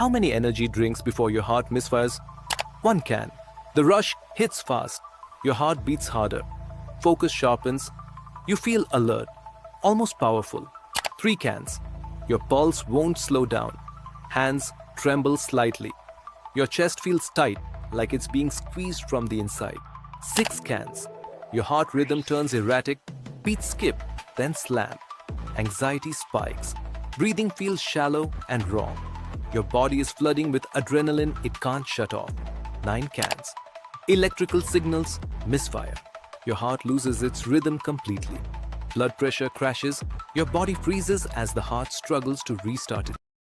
How many energy drinks before your heart misfires? 1 can. The rush hits fast. Your heart beats harder. Focus sharpens. You feel alert, almost powerful. 3 cans. Your pulse won't slow down. Hands tremble slightly. Your chest feels tight, like it's being squeezed from the inside. 6 cans. Your heart rhythm turns erratic. Beats skip, then slam. Anxiety spikes. Breathing feels shallow and wrong. Your body is flooding with adrenaline it can't shut off. 9 cans. Electrical signals misfire. Your heart loses its rhythm completely. Blood pressure crashes. Your body freezes as the heart struggles to restart it.